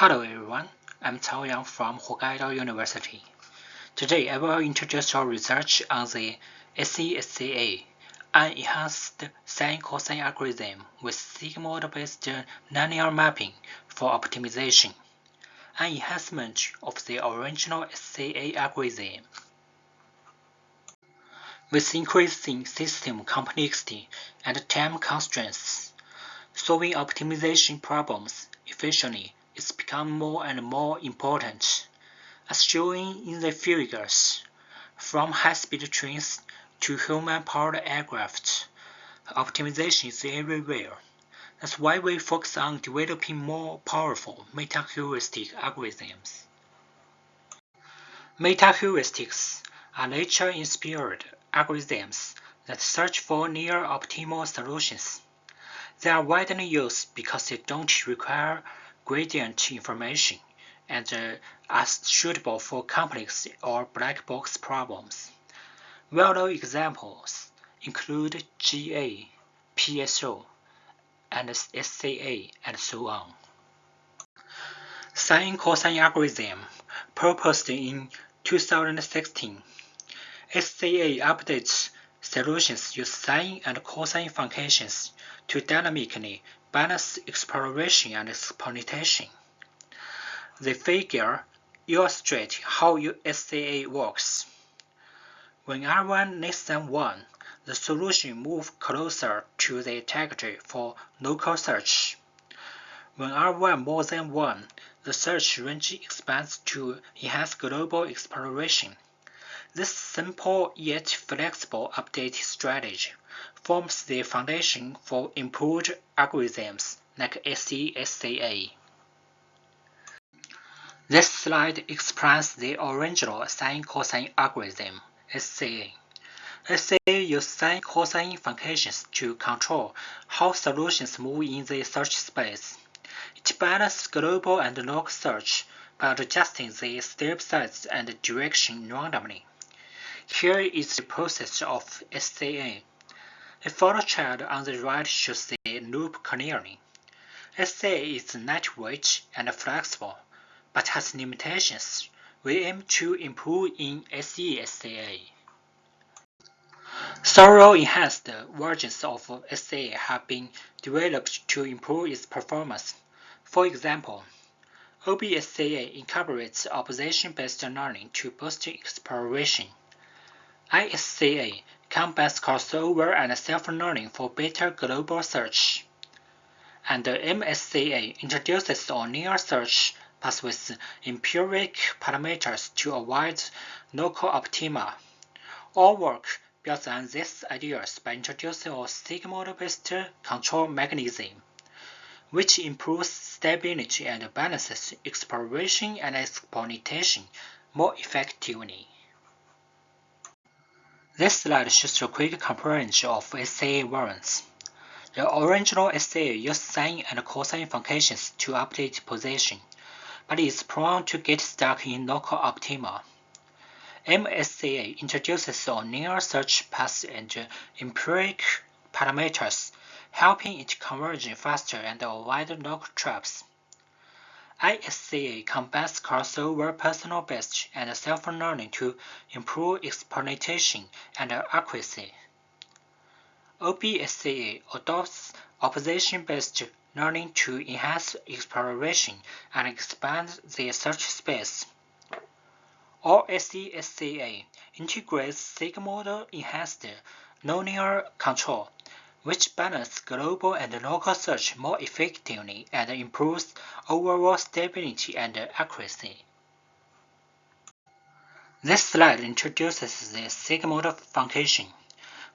Hello everyone, I'm Cao Yang from Hokkaido University. Today I will introduce our research on the SESCA, an enhanced Sine-Cosine algorithm with Sigmoid-based Nonlinear mapping for optimization, an enhancement of the original SCA algorithm. With increasing system complexity and time constraints, solving optimization problems efficiently is becoming more and more important. As shown in the figures, from high-speed trains to human-powered aircraft, optimization is everywhere. That's why we focus on developing more powerful meta-heuristic algorithms. Meta-heuristics are nature-inspired algorithms that search for near-optimal solutions. They are widely used because they don't require gradient information and are suitable for complex or black box problems. Well-known examples include GA, PSO, and SCA, and so on. Sine-Cosine algorithm, proposed in 2016. SCA updates solutions use sine and cosine functions to dynamically balance exploration and exploitation. The figure illustrates how SCA works. When R1 less than 1, the solution moves closer to the target for local search. When R1 more than 1, the search range expands to enhance global exploration. This simple yet flexible update strategy forms the foundation for improved algorithms like SESCA. This slide explains the original Sine-Cosine algorithm, SCA. SCA uses Sine-Cosine functions to control how solutions move in the search space. It balances global and local search by adjusting the step size and direction randomly. Here is the process of SCA. A photo chart on the right shows the loop clearly. SCA is lightweight and flexible, but has limitations. We aim to improve in SESCA. Several enhanced versions of SCA have been developed to improve its performance. For example, OBSCA incorporates opposition-based learning to boost exploration. ISCA combines crossover and self-learning for better global search. And MSCA introduces a linear search path with empiric parameters to avoid local optima. All work builds on these ideas by introducing a Sigmoid-based control mechanism, which improves stability and balances exploration and exploitation more effectively. This slide shows a quick comparison of SCA variants. The original SCA used sine and cosine functions to update position, but is prone to get stuck in local optima. MSCA introduces a linear search path and empiric parameters, helping it converge faster and avoid local traps. ISCA combines crossover personal-based and self-learning to improve exploitation and accuracy. OBSCA adopts opposition-based learning to enhance exploration and expand the search space. Or SESCA integrates Sigmoid-enhanced nonlinear control, which balances global and local search more effectively and improves overall stability and accuracy. This slide introduces the Sigmoid function,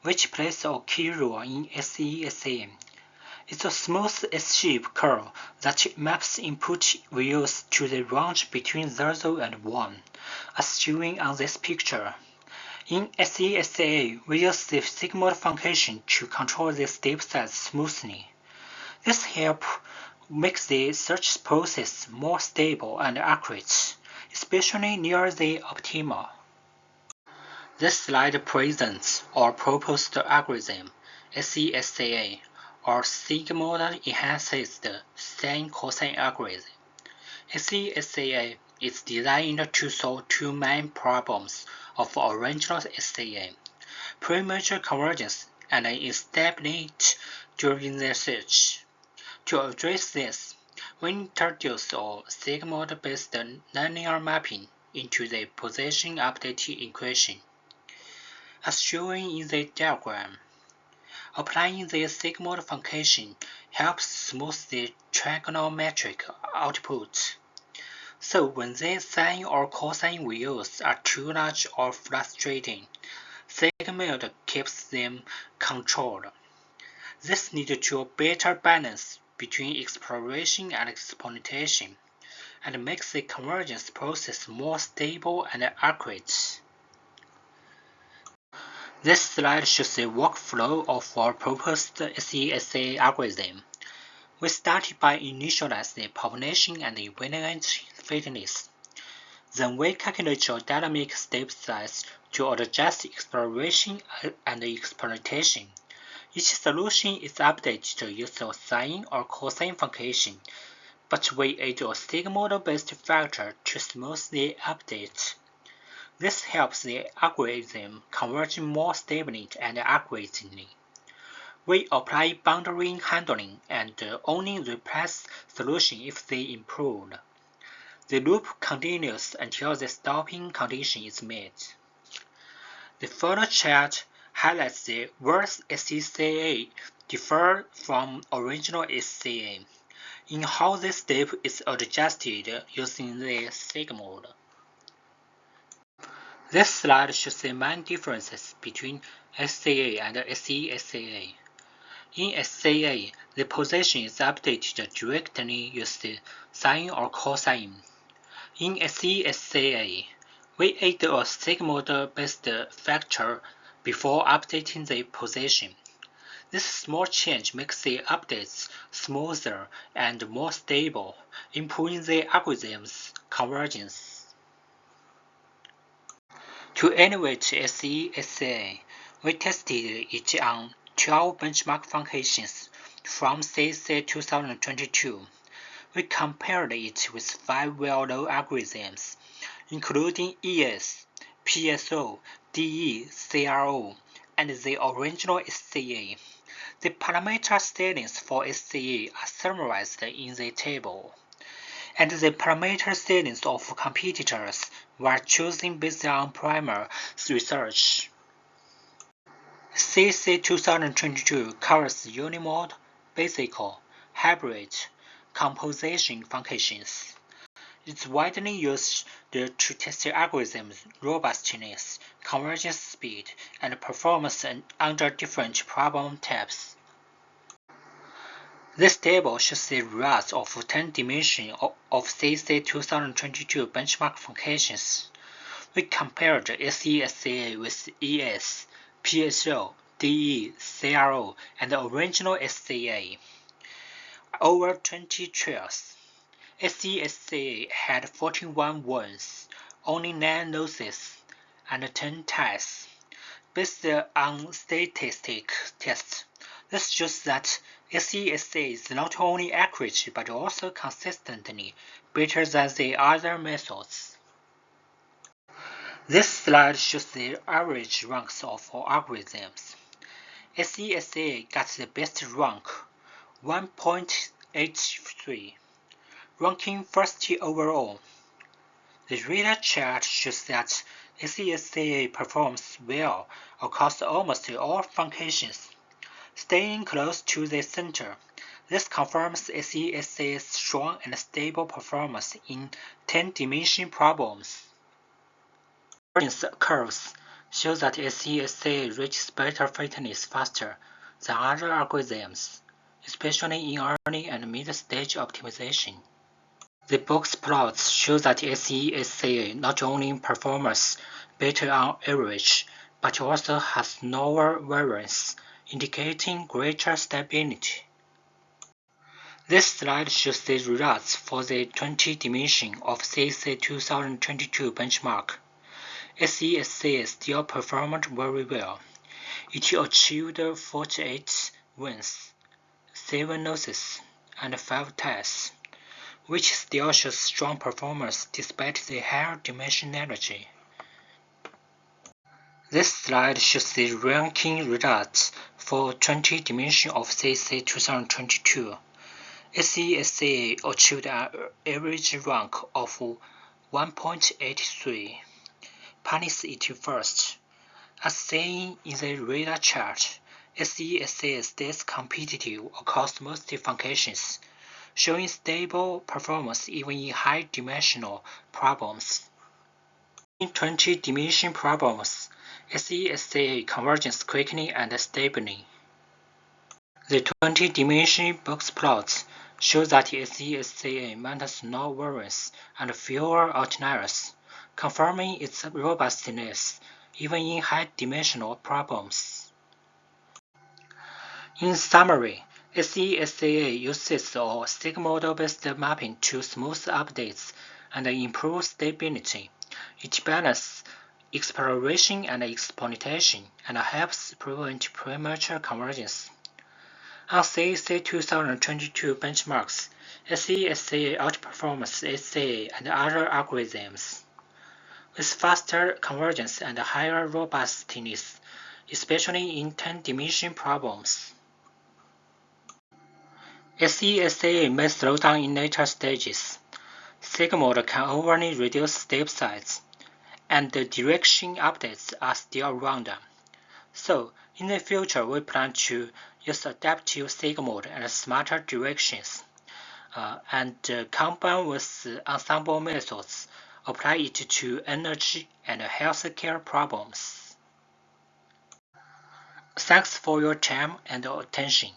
which plays a key role in SESCA. It's a smooth S-shaped curve that maps input values to the range between 0 and 1, as shown on this picture. In SESCA, we use the Sigmoid function to control the step size smoothly. This helps make the search process more stable and accurate, especially near the optima. This slide presents our proposed algorithm, SESCA, or Sigmoid-enhanced Sine-Cosine algorithm. SESCA is designed to solve two main problems of original SCA: premature convergence and instability during their search. To address this, we introduced a Sigmoid-based Nonlinear mapping into the position update equation. As shown in the diagram, applying the Sigmoid function helps smooth the trigonometric output. So when the sine or cosine values are too large or frustrating, Sigmoid keeps them controlled. This leads to a better balance between exploration and exploitation, and makes the convergence process more stable and accurate. This slide shows the workflow of our proposed SESCA algorithm. We started by initializing the population and invariant fitness. Then we calculate a dynamic step size to adjust exploration and exploitation. Each solution is updated using a sine or cosine function, but we add a Sigmoid-based factor to smooth the update. This helps the algorithm converge more stably and accurately. We apply boundary handling and only replace solutions if they improve. The loop continues until the stopping condition is met. The further chart highlights the where SESCA differ from original SCA, in how this step is adjusted using the Sigmoid. This slide shows the main differences between SCA and SESCA. In SCA, the position is updated directly using sine or cosine. In SESCA, we add a Sigmoid-based factor before updating the position. This small change makes the updates smoother and more stable, improving the algorithm's convergence. To evaluate SESCA, we tested it on 12 benchmark functions from SESCA 2022. We compared it with 5 well-known algorithms, including ES, PSO, DE, CRO, and the original SCA. The parameter settings for SCA are summarized in the table, and the parameter settings of competitors were chosen based on prior research. SESCA 2022 covers unimode, basic, hybrid, composition functions. It's widely used to test the algorithm's robustness, convergence speed, and performance under different problem types. This table shows the results of 10 dimensions of SESCA 2022 benchmark functions. We compared SESCA with ES, PSO, DE, CRO, and the original SCA. Over 20 trials, SESCA had 41 wins, only 9 losses, and 10 ties. Based on statistic tests, this shows that SESCA is not only accurate but also consistently better than the other methods. This slide shows the average ranks of algorithms. SESCA got the best rank, 1.83, ranking first overall. The radar chart shows that SESCA performs well across almost all functions, staying close to the center. This confirms SESCA's strong and stable performance in 10-dimension problems. Convergence curves show that SESCA reaches better fitness faster than other algorithms, especially in early and mid-stage optimization. The box plots show that SESCA not only performs better on average, but also has lower variance, indicating greater stability. This slide shows the results for the 20 dimension of SESCA 2022 benchmark. SESCA still performed very well. It achieved 48 wins, 7 losses, and 5 ties, which still shows strong performance despite the higher dimensionality. This slide shows the ranking results for 20 dimensions of SESCA 2022. SESCA achieved an average rank of 1.83, placing it first. As seen in the radar chart, SESCA stays competitive across most functions, showing stable performance even in high-dimensional problems. In 20-dimension problems, SESCA converges quickly and stably. The 20-dimension box plots show that SESCA maintains no variance and fewer outliers, confirming its robustness even in high-dimensional problems. In summary, SESCA uses a Sigmoid-based mapping to smooth updates and improve stability. It balances exploration and exploitation and helps prevent premature convergence. On SESCA 2022 benchmarks, SESCA outperforms SCA and other algorithms, with faster convergence and higher robustness, especially in 10-dimension problems. SESCA may slow down in later stages. Sigmoid can overly reduce step size, and the direction updates are still random. So, in the future, we plan to use adaptive Sigmoid and smarter directions, and combine with ensemble methods, apply it to energy and healthcare problems. Thanks for your time and attention.